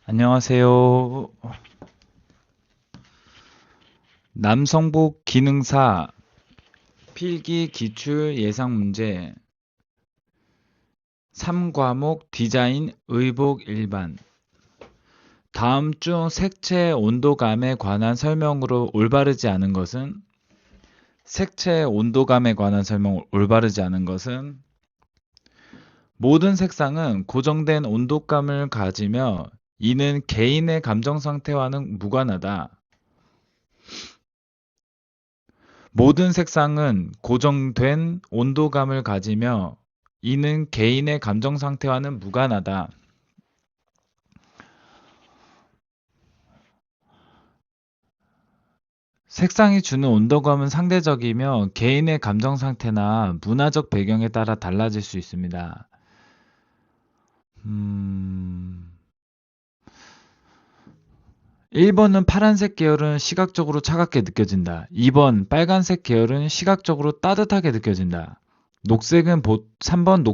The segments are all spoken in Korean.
안녕하세요. 남성복 기능사 필기 기출 예상 문제 3과목 디자인 의복 일반 다음 중 색채 온도감에 관한 설명으로 올바르지 않은 것은 색채 온도감에 관한 설명 올바르지 않은 것은 모든 색상은 고정된 온도감을 가지며 이는 개인의 감정 상태와는 무관하다. 모든 색상은 고정된 온도감을 가지며 이는 개인의 감정 상태와는 무관하다. 색상이 주는 온도감은 상대적이며 개인의 감정 상태나 문화적 배경에 따라 달라질 수 있습니다. 1번은 파란색 계열은 시각적으로 차갑게 느껴진다. 2번 빨간색 계열은 시각적으로 따뜻하게 느껴진다. 3번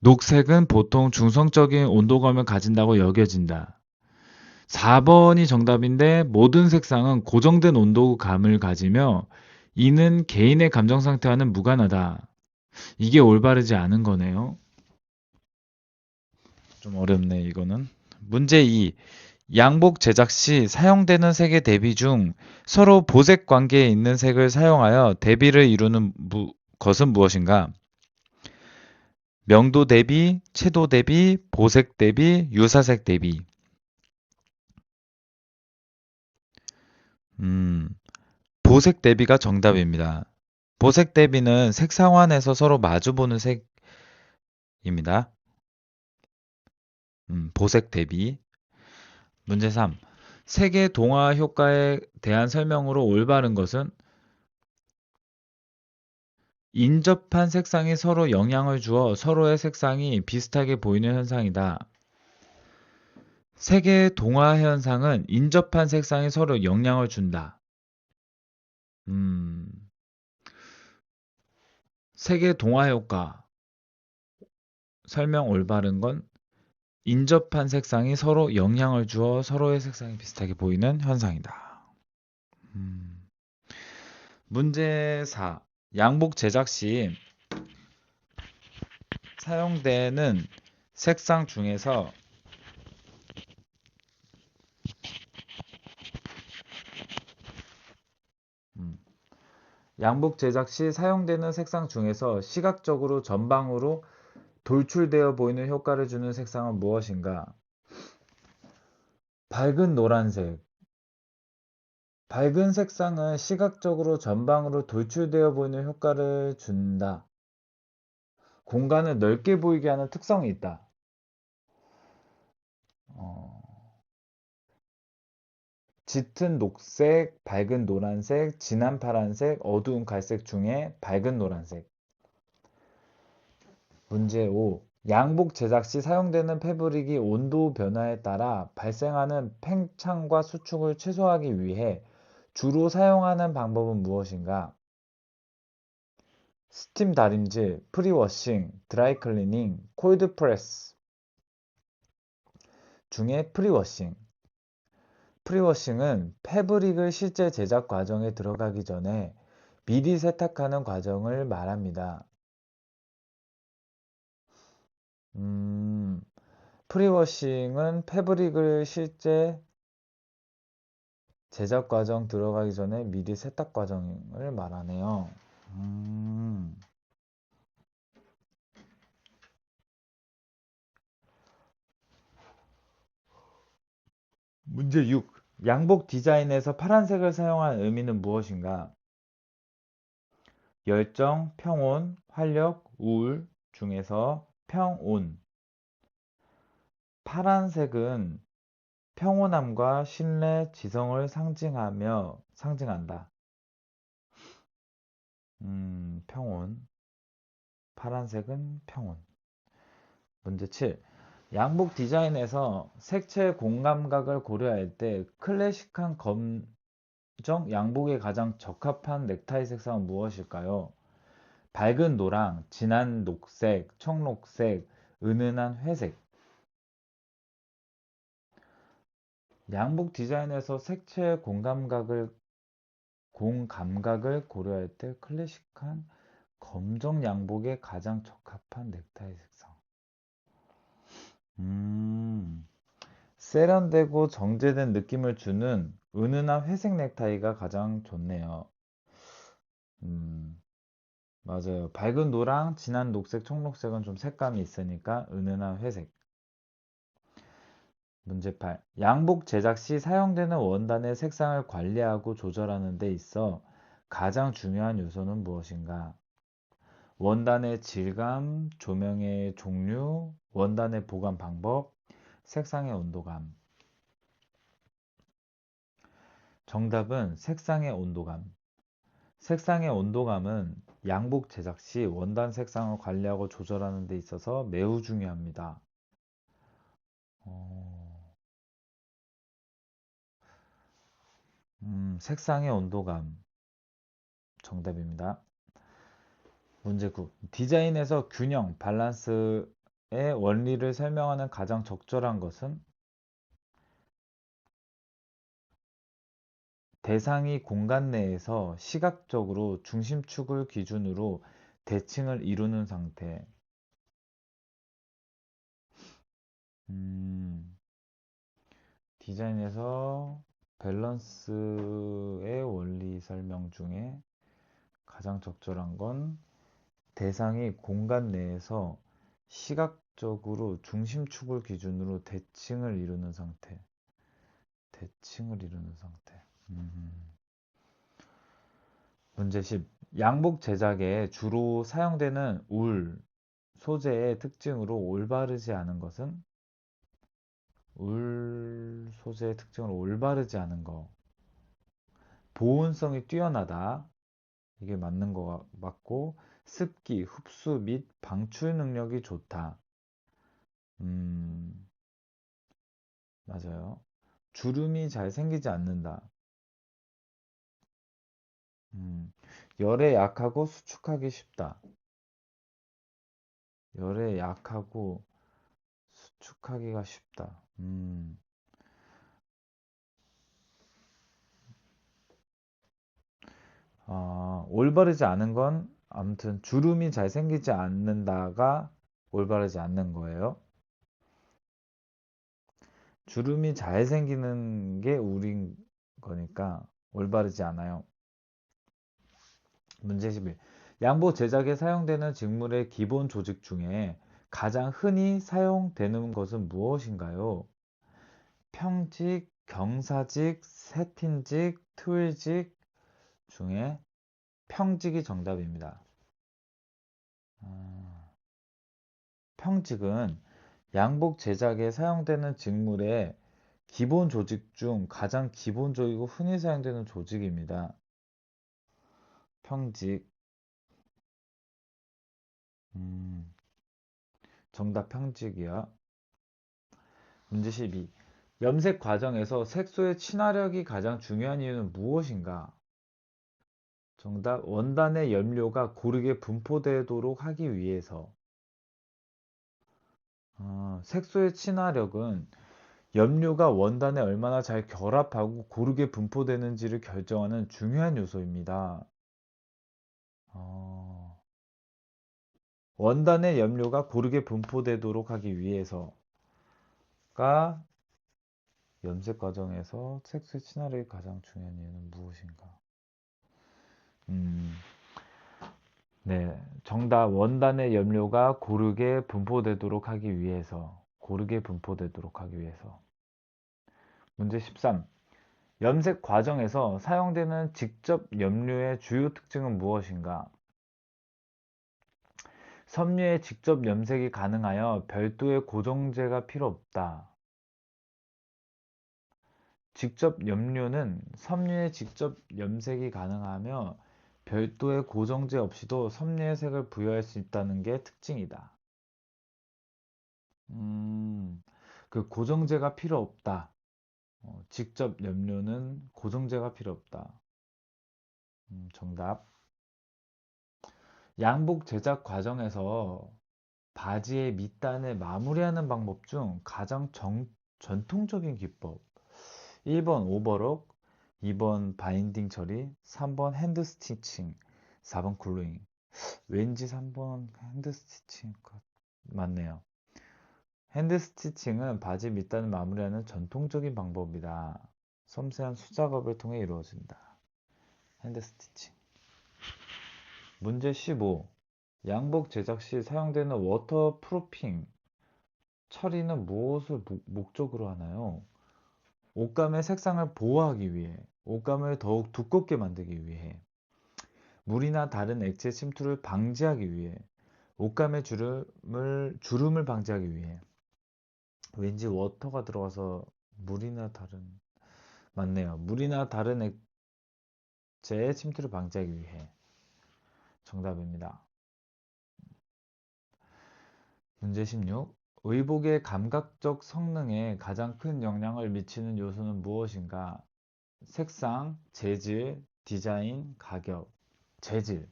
녹색은 보통 중성적인 온도감을 가진다고 여겨진다. 4번이 정답인데 모든 색상은 고정된 온도감을 가지며 이는 개인의 감정 상태와는 무관하다. 이게 올바르지 않은 거네요. 좀 어렵네 이거는. 문제 2. 양복 제작 시 사용되는 색의 대비 중 서로 보색 관계에 있는 색을 사용하여 대비를 이루는 것은 무엇인가? 명도 대비, 채도 대비, 보색 대비, 유사색 대비. 음, 보색 대비가 정답입니다. 보색 대비는 색상환에서 서로 마주보는 색입니다. 보색 대비. 문제 3. 색의 동화 효과에 대한 설명으로 올바른 것은 인접한 색상이 서로 영향을 주어 서로의 색상이 비슷하게 보이는 현상이다. 색의 동화 현상은 인접한 색상이 서로 영향을 준다. 음, 색의 동화 효과. 설명 올바른 건 인접한 색상이 서로 영향을 주어 서로의 색상이 비슷하게 보이는 현상이다. 음, 문제 4. 양복 제작 시 사용되는 색상 중에서 음, 양복 제작 시 사용되는 색상 중에서 시각적으로 전방으로 돌출되어 보이는 효과를 주는 색상은 무엇인가? 밝은 노란색. 밝은 색상은 시각적으로 전방으로 돌출되어 보이는 효과를 준다. 공간을 넓게 보이게 하는 특성이 있다. 어, 짙은 녹색, 밝은 노란색, 진한 파란색, 어두운 갈색 중에 밝은 노란색. 문제 5. 양복 제작 시 사용되는 패브릭이 온도 변화에 따라 발생하는 팽창과 수축을 최소화하기 위해 주로 사용하는 방법은 무엇인가? 스팀 다림질, 프리워싱, 드라이클리닝, 콜드프레스 중에 프리워싱. 프리워싱은 패브릭을 실제 제작 과정에 들어가기 전에 미리 세탁하는 과정을 말합니다. 음, 프리워싱은 패브릭을 실제 제작 과정 들어가기 전에 미리 세탁 과정을 말하네요. 음, 문제 6. 양복 디자인에서 파란색을 사용한 의미는 무엇인가? 열정, 평온, 활력, 우울 중에서 평온. 파란색은 평온함과 신뢰, 지성을 상징한다. 평온. 파란색은 평온. 문제 7. 양복 디자인에서 색채 공감각을 고려할 때 클래식한 검정 양복에 가장 적합한 넥타이 색상은 무엇일까요? 밝은 노랑, 진한 녹색, 청록색, 은은한 회색. 양복 디자인에서 색채의 공감각을 고려할 때 클래식한 검정 양복에 가장 적합한 넥타이 색상. 음, 세련되고 정제된 느낌을 주는 은은한 회색 넥타이가 가장 좋네요. 음, 맞아요. 밝은 노랑, 진한 녹색, 청록색은 좀 색감이 있으니까 은은한 회색. 문제 8. 양복 제작 시 사용되는 원단의 색상을 관리하고 조절하는 데 있어 가장 중요한 요소는 무엇인가? 원단의 질감, 조명의 종류, 원단의 보관 방법, 색상의 온도감. 정답은 색상의 온도감. 색상의 온도감은 양복 제작 시 원단 색상을 관리하고 조절하는 데 있어서 매우 중요합니다. 어, 색상의 온도감. 정답입니다. 문제 9. 디자인에서 균형, 밸런스의 원리를 설명하는 가장 적절한 것은 대상이 공간 내에서 시각적으로 중심축을 기준으로 대칭을 이루는 상태. 음, 디자인에서 밸런스의 원리 설명 중에 가장 적절한 건 대상이 공간 내에서 시각적으로 중심축을 기준으로 대칭을 이루는 상태. 대칭을 이루는 상태. 음. 문제 10. 양복 제작에 주로 사용되는 울 소재의 특징으로 올바르지 않은 것은? 울 소재의 특징으로 올바르지 않은 거. 보온성이 뛰어나다. 이게 맞는 거 맞고, 습기, 흡수 및 방출 능력이 좋다. 음, 맞아요. 주름이 잘 생기지 않는다. 음, 열에 약하고 수축하기 쉽다. 열에 약하고 수축하기가 쉽다. 올바르지 않은 건 아무튼 주름이 잘 생기지 않는다가 올바르지 않는 거예요. 주름이 잘 생기는 게 울인 거니까 올바르지 않아요. 문제 11. 양복 제작에 사용되는 직물의 기본 조직 중에 가장 흔히 사용되는 것은 무엇인가요? 평직, 경사직, 새틴직, 트윌직 중에 평직이 정답입니다. 아, 평직은 양복 제작에 사용되는 직물의 기본 조직 중 가장 기본적이고 흔히 사용되는 조직입니다. 평직. 음, 정답 평직이야. 문제 12. 염색 과정에서 색소의 친화력이 가장 중요한 이유는 무엇인가? 정답 원단의 염료가 고르게 분포되도록 하기 위해서. 색소의 친화력은 염료가 원단에 얼마나 잘 결합하고 고르게 분포되는지를 결정하는 중요한 요소입니다. 어, 원단의 염료가 고르게 분포되도록 하기 위해서가 염색 과정에서 색소의 친화력이 가장 중요한 이유는 무엇인가? 음, 네, 정답 원단의 염료가 고르게 분포되도록 하기 위해서. 문제 13. 염색 과정에서 사용되는 직접 염료의 주요 특징은 무엇인가? 섬유의 직접 염색이 가능하여 별도의 고정제가 필요 없다. 직접 염료는 섬유의 직접 염색이 가능하며 별도의 고정제 없이도 섬유의 색을 부여할 수 있다는 게 특징이다. 음, 그 고정제가 필요 없다. 직접 염료는 고정제가 필요 없다. 정답. 양복 제작 과정에서 바지의 밑단을 마무리하는 방법 중 가장 전통적인 기법. 1번 오버록, 2번 바인딩 처리, 3번 핸드 스티칭, 4번 글루잉. 왠지 3번 핸드 스티칭 맞네요. 핸드 스티칭은 바지 밑단을 마무리하는 전통적인 방법이다. 섬세한 수작업을 통해 이루어진다. 핸드 스티칭. 문제 15. 양복 제작 시 사용되는 워터프루핑 처리는 무엇을 목적으로 하나요? 옷감의 색상을 보호하기 위해, 옷감을 더욱 두껍게 만들기 위해, 물이나 다른 액체 침투를 방지하기 위해, 옷감의 주름을 방지하기 위해. 왠지 워터가 들어가서 물이나 다른, 맞네요. 물이나 다른 액체의 침투를 방지하기 위해. 정답입니다. 문제 16. 의복의 감각적 성능에 가장 큰 영향을 미치는 요소는 무엇인가? 색상, 재질, 디자인, 가격. 재질.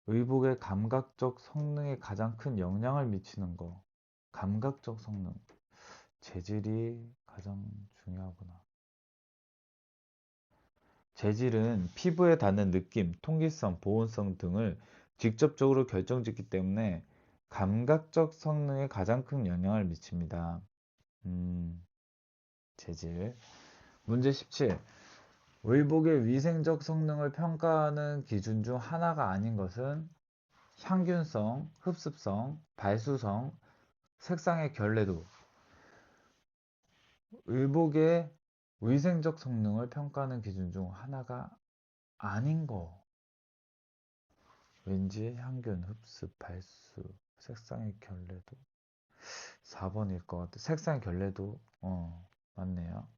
의복의 감각적 성능에 가장 큰 영향을 미치는 거. 감각적 성능. 재질이 가장 중요하구나. 재질은 피부에 닿는 느낌, 통기성, 보온성 등을 직접적으로 결정짓기 때문에 감각적 성능에 가장 큰 영향을 미칩니다. 재질. 문제 17. 의복의 위생적 성능을 평가하는 기준 중 하나가 아닌 것은 향균성, 흡습성, 발수성, 색상의 결례도. 의복의 위생적 성능을 평가하는 기준 중 하나가 아닌 거. 왠지 향균, 흡습, 발수, 색상의 결례도. 4번일 것 같아. 색상의 결례도. 맞네요.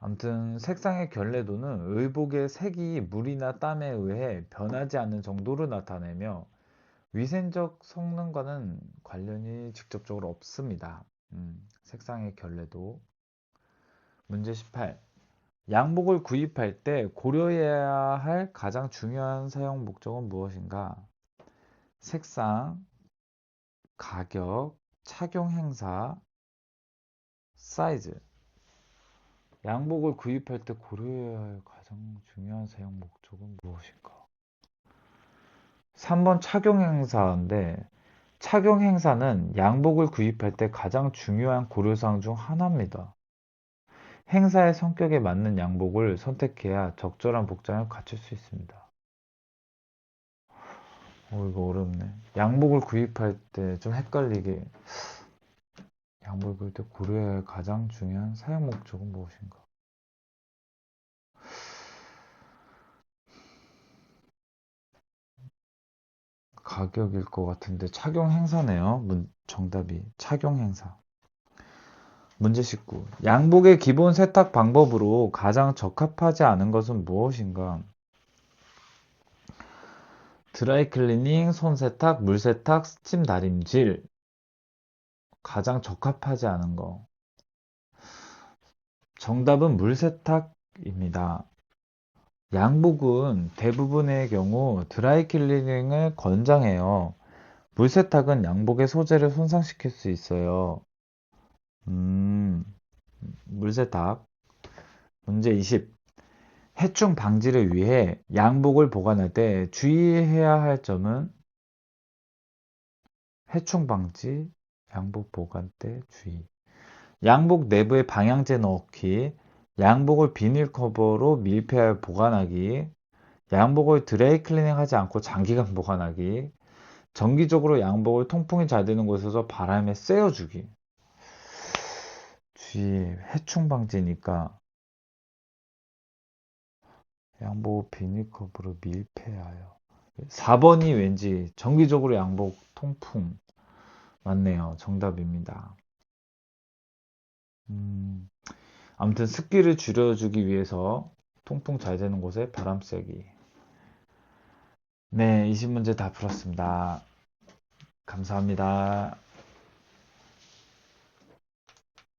아무튼 색상의 결례도는 의복의 색이 물이나 땀에 의해 변하지 않는 정도로 나타내며 위생적 성능과는 관련이 직접적으로 없습니다. 색상의 결례도. 문제 18. 양복을 구입할 때 고려해야 할 가장 중요한 사용 목적은 무엇인가? 색상, 가격, 착용 행사, 사이즈. 양복을 구입할 때 고려해야 할 가장 중요한 사용 목적은 무엇인가? 3번 착용 행사인데, 착용 행사는 양복을 구입할 때 가장 중요한 고려사항 중 하나입니다. 행사의 성격에 맞는 양복을 선택해야 적절한 복장을 갖출 수 있습니다. 이거 어렵네. 양복을 구입할 때 좀 헷갈리게. 양복을 구입할 때 고려해야 할 가장 중요한 사용 목적은 무엇인가? 가격일 것 같은데 착용 행사네요. 정답이 착용 행사. 문제 19. 양복의 기본 세탁 방법으로 가장 적합하지 않은 것은 무엇인가? 드라이클리닝, 손세탁, 물세탁, 스팀 다림질. 가장 적합하지 않은 거. 정답은 물세탁입니다. 양복은 대부분의 경우 드라이클리닝을 권장해요. 물세탁은 양복의 소재를 손상시킬 수 있어요. 물세탁. 문제 20. 해충 방지를 위해 양복을 보관할 때 주의해야 할 점은? 해충 방지, 양복 보관 때 주의. 양복 내부에 방향제 넣기, 양복을 비닐 커버로 밀폐하여 보관하기, 양복을 드라이 클리닝 하지 않고 장기간 보관하기, 정기적으로 양복을 통풍이 잘 되는 곳에서 바람에 쐬어주기. 주의, 해충 방지니까 양복 비닐 커버로 밀폐하여. 4번이 왠지 정기적으로 양복 통풍. 맞네요. 정답입니다. 아무튼 습기를 줄여주기 위해서 통풍 잘 되는 곳에 바람 쐬기. 네, 20문제 다 풀었습니다. 감사합니다.